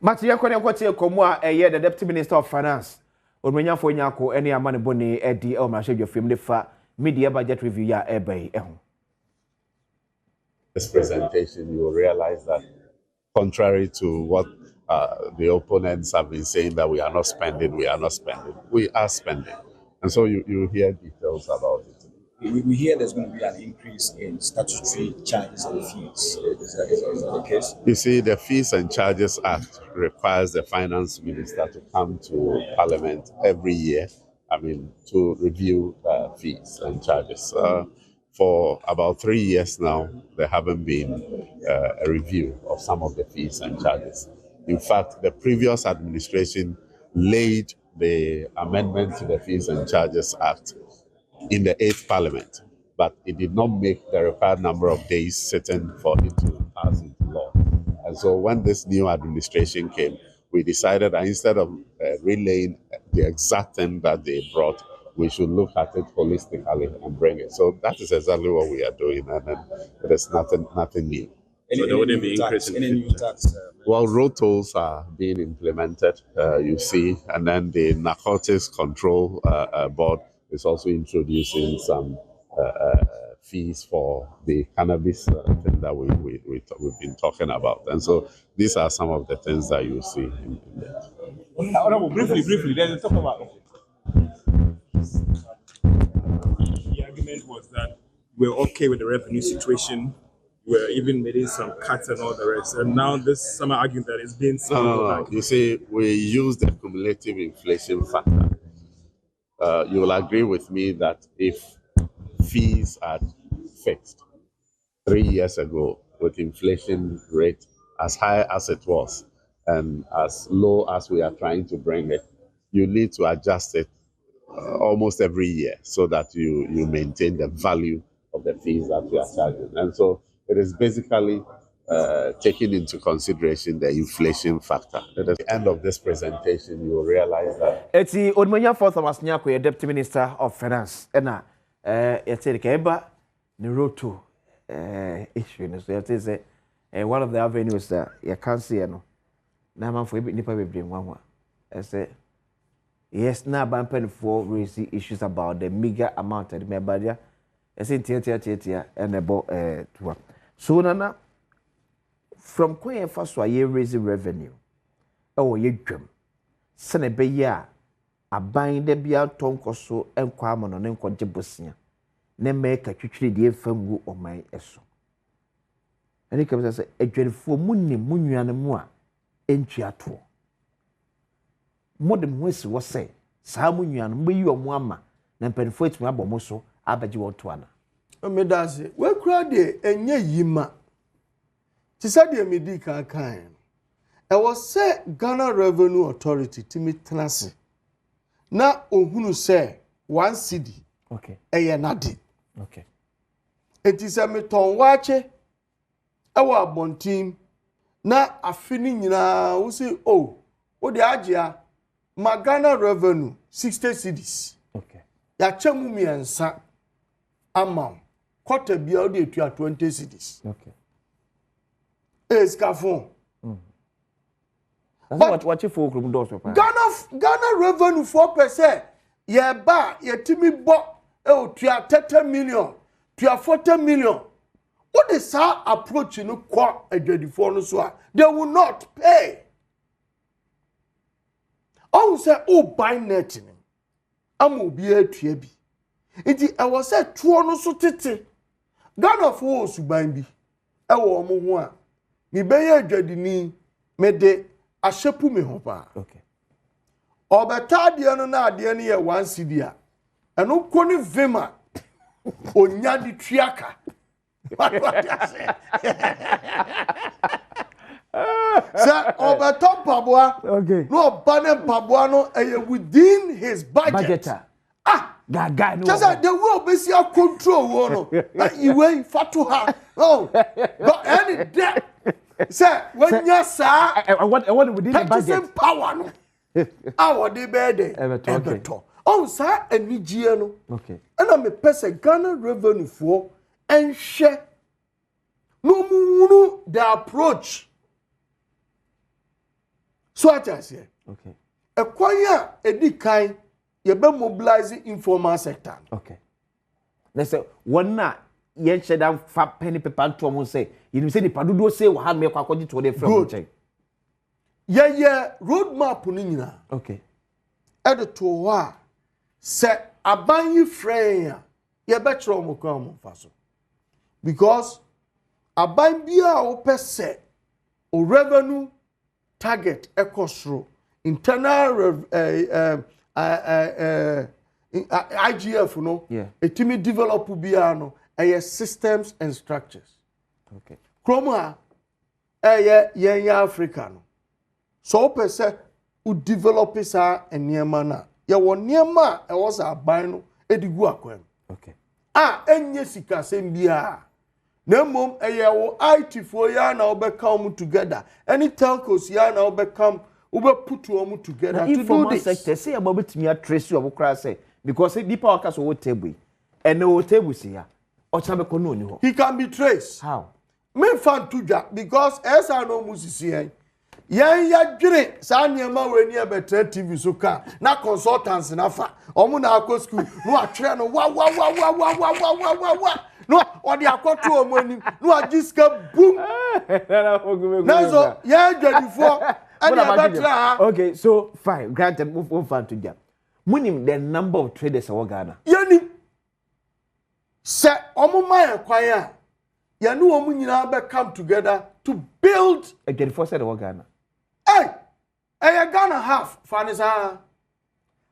Matia Kone Kotia Komwa, a year the Deputy Minister of Finance. Omenya for Nyako, any amani boni, Eddie, or my schedule film, the fa media budget review, ya ebe. This presentation, you will realize that contrary to what the opponents have been saying, that we are not spending, we are spending. And so you hear details about it. We hear there's going to be an increase in statutory charges and fees. Is that the case? You see, the Fees and Charges Act requires the Finance Minister to come to Parliament every year, to review fees and charges. For about 3 years now, there haven't been a review of some of the fees and charges. In fact, the previous administration laid the amendment to the Fees and Charges Act in the 8th Parliament, but it did not make the required number of days sitting for it to pass into law. And so when this new administration came, we decided that instead of relaying the exact thing that they brought, we should look at it holistically and bring it. So that is exactly what we are doing, and it is nothing new. So there wouldn't be increase in any new tax? Well, road tolls are being implemented, you see, and then the Narcotics Control Board is also introducing some fees for the cannabis thing that we've been talking about. And so these are some of the things that you see in there. Briefly, let's talk about the argument was that we're okay with the revenue situation. We're even making some cuts and all the rest. And now this summer argument that it's been no. You see, we use the cumulative inflation factor. You will agree with me that if fees are fixed 3 years ago with inflation rate as high as it was and as low as we are trying to bring it, you need to adjust it almost every year so that you maintain the value of the fees that you are charging. And so it is basically taking into consideration the inflation factor. At the end of this presentation, you will realize that It's the Odmanya Fourth of Asnyako, Deputy Minister of Finance. And it's a Keba, the road to issue. So it is one of the avenues that you can't see. No, now for Nipa will bring one. I say, yes, now Bampen for raising issues about the meager amount of the member. I say, Tia, and about to so Nana. From Queen first, why you raising revenue? Oh, you dream. Send a beya. A bind the beer tonko so and quamon on enquantibusia. Ne make a chuchly dear fungu on my eso. And he comes as a dreadful moony munyana moa. Entry at all. Modern West was say, Samunian, be you a mwama, then penfoit me abomoso, abaji tuana. O me daze, we crowd enye yima. She said the medical kind. I was say Ghana Revenue Authority Timi Tenasi. Na ohunu say 1 cedi. Okay. Eye nadi. Okay. It is a meton wache. Ewa abontim. Na afini nyina wo say oh, wo de agea ma Ghana Revenue 60 cedis. Okay. Ya chemu miensa amount. Quarter bia wo de 20 cedis. Okay. Escafon. That's what you folk room doors. Ghana revenue 4%. Ye ba ye timi bo to 30 million, to 40 million. What is our approach in kwa edwedifo no so? They will not pay. I say oh buy net ni. Am obi atue bi. Iti I was say tuo no so tete. Ghana fo osuban bi. E wo mo ho a. Mi beye adwadini mede ahyepu me ho pa. Okay. Obeta de no na ade ne ye 1 cedi a. Eno koni vema. Onya di tuaka. Sir, obeta paboa. Okay. No bane paboa no within his budget. Gaga no. Just the will be see control no. You way fatu ha. Oh. But any debt. Sir, when you say I want within the budget power no. Our de bede. Everton. Oh, sir, enigie no. Okay. And I'm a person Ghana revenue for and share. No the approach. So I just say, okay. A choir, a big kind, you be mobilizing informal sector. Okay. Let's say one night, yen shed down fat penny paper to almost say, you say the Padudo say, what had me according to the friend. Yeah, roadmap unina. Okay. Editor, say, a banyi friend, you better on faso. Because a bambia or per se, or revenue target echo internal IGF no a team develop biano systems and structures. Okay. Chroma Africa no. So per se u develop isa and niamana. Ya won niama e was a bino edigu akwem. Okay. Enye sika sembia. Na mom wo IT for ya na obekam together. Any telcos ya na obekam ube put them together to do this. Sector say about betimi trace you obukra say because people are cast over table and no table see ya. Ochabeko no ni ho. He can be traced. How? Me fan tuja because esa no musisi yan. Yan ya dwene sa niema we ni betre TV so ka na consultants na fa. Omo na akọ school no atwere no wa no odi akoto omo anim no agiska boom. Na so ya dwadifo. Okay, so fine. Granted, move on to Jam. Munim the number of traders in Ghana. Yani, say, Omuma acquire. Yanu Omunina come together to build a 24% of Ghana. Hey, Ghana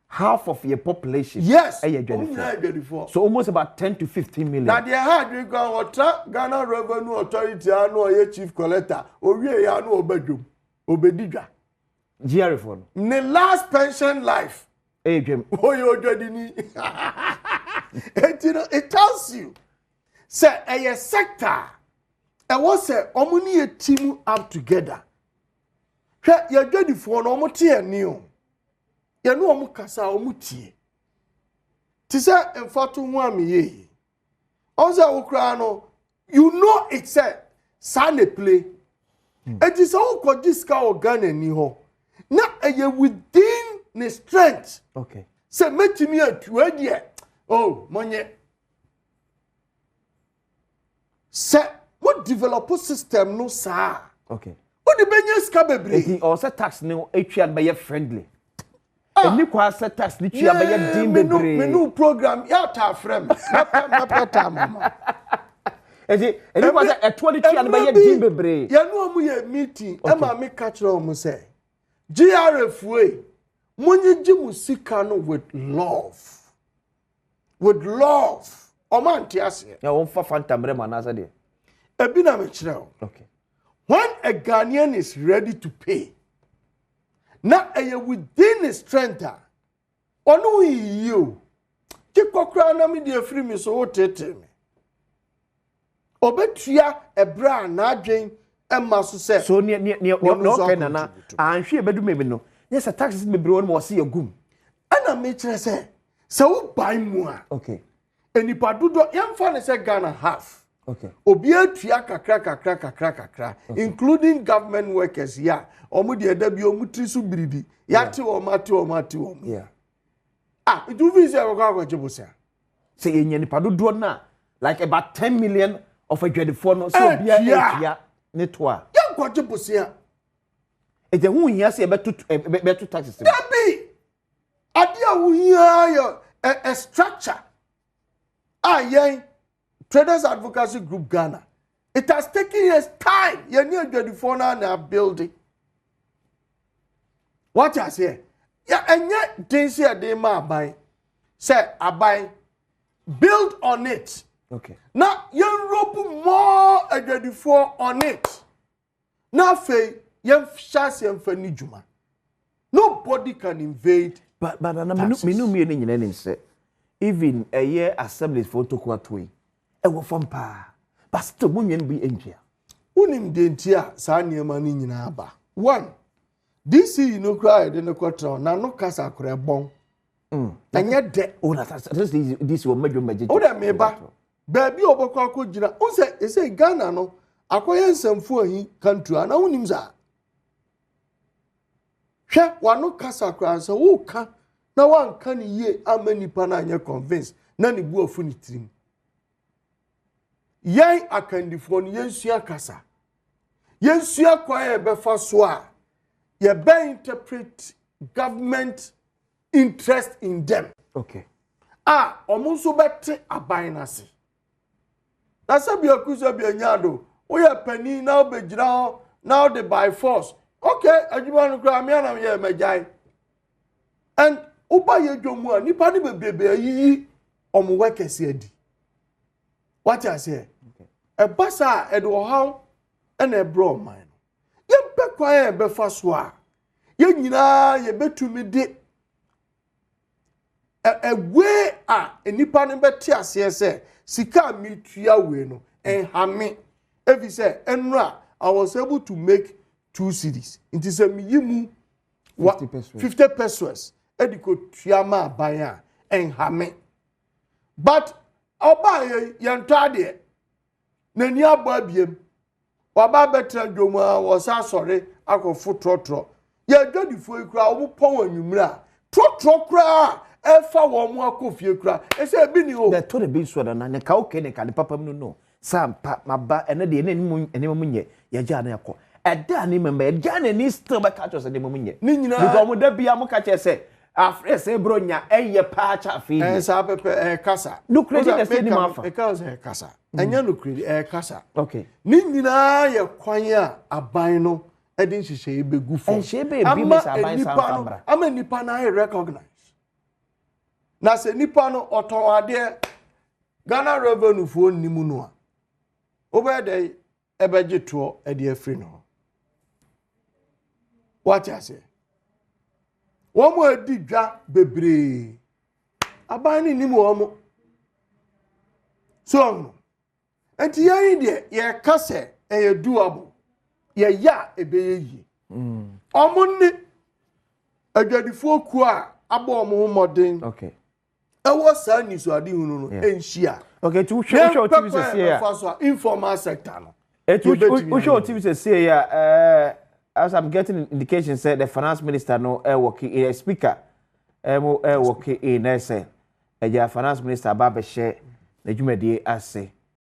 half of your population. Yes, 24. So almost about 10 to 15 million. Now they had you go Ghana Revenue Authority, I know a chief collector, or we are no bedroom. Obedija. GR phone. The last pension life. Jim. Oh, you already it tells you. Say a sector. I was say omuni a team up together. You're ready for no more new. You know omukasa omutie. Tisa enfatu mwami ye. Onza ukrano. You know it's a sane play. It is all Kojiska or Ghana ni ho. Na within the strength. Okay. Say make me a 2 year. Oh, money. Say what develop system no sa. Okay. What the benye skabebre. It also tax no atria by friendly. Any kwasa tax ni tria by dimbebre. Menu program ya ta frem. Na mama. And was a 22 and by a dimbebre. Ya no mu ye meeting. Emma me catch omo say. GRF way. Munye jimu sika no with love. With love. Omanti ase. Ya won fa fantamre manasa de. Ebi na me kire. Okay. When a Ghanaian is ready to pay, now within his strength, onu you. Kikokra na me dey free me so tete me. Obetua ebra na adwen emma so say. So no okay na anhwe ebedu me no. Yes, a taxes me bro no see agum. Ana me kire say wo buy mu a. Okay. Enipa dodo yemfa ne say Ghana half. Okay. Obi atua kakra, including government workers, yeah. Omu de dabi omu trisu biridi. Yati o. Yeah. It do be say go jibusa. Say enya nipa dodo na like about 10 million of a 24 no so bia atua ne to a. Ya go jibusa. E je hu hia say betu taxes. Dabi. Ade a hu hia a structure. Yen Traders Advocacy Group Ghana. It has taken years time. You need to do now building. What I say? Yeah, and yet things here they ma buy. Say I buy. Build on it. Okay. Now you rope more again on it. Now fe you shas you fani juma. Nobody can invade. But me no me nyina say even a year assembly for to kwatwe. E wo fam pa. But still munyen bi entia. Unim de entia sa niema ni nyina aba. One, this you no cry de no kwatro na no kasa akure bon. Anya de o na this will major magic. O da meba. Baby obokwa akogina. O say Ghana no akoye nsamfu ahi country ana unim za. hwe wano kasa kra so wo ka na wanka ne ye amanipa na anye convince na ne bu afu ne tirim yai akandifo no yensua kasa yensua kwa ye befa so a ye be interpret government interest in them. Okay. Omo so bete aban na se. Na se bi akuza bi anyado, wo ye pani na obegira now the by force. Okay, adwuma no kra me na ye magai. And uba ye dwomu a nipa ne bebebe ayi omo wekese adi. What I say? Okay. E basa e do haw e na bro man. Ye be kwa ye be fa so a. Ye nyina ye betumi de a way nipa ne beti ase se sika mitua we no enhame evi say enra I was able to make 2 cities it is a miyimu 50 pesos ediko tuama aban a enhame but oba ye ntade nani aba biem oba betra dwomu a wosa sore akofo trotro ye dwadifo ikura obo pon anwumra trotro kura efa wo mu akofie kura ese bi ni o the to the be so na ne ka okay ne ka ne papa mu no sampa maba ene de ene mu nye ye ja na yakọ eda ni member ye ja na ni still be catch us ene mu nye ni nyina because mo da bia mo ka che se afre se bronya eye pa cha fi sa pepe kasa no credit the same mafa because kasa enya no credit kasa okay ni nyina ye kwan a aban no edin hihye ye begu fo be bi me sa aban sa fambra ama nipa na recognize na se nipa no oton ade Ghana revenue fo nimu no a obede ebeje to ede afri no what I say wo mo adi dwa bebre aban ni nimu wo mo so no enti yan de ye kase e doable ye ya ebeye yi omo ni adwadifo ku a abo omo modern okay ewo sa ni so ade hunu no enhia okay to show TV say here informal sector no to show TV say here as I'm getting indication say the finance minister no working a speaker working in say the finance minister ba be share na dwumadi ase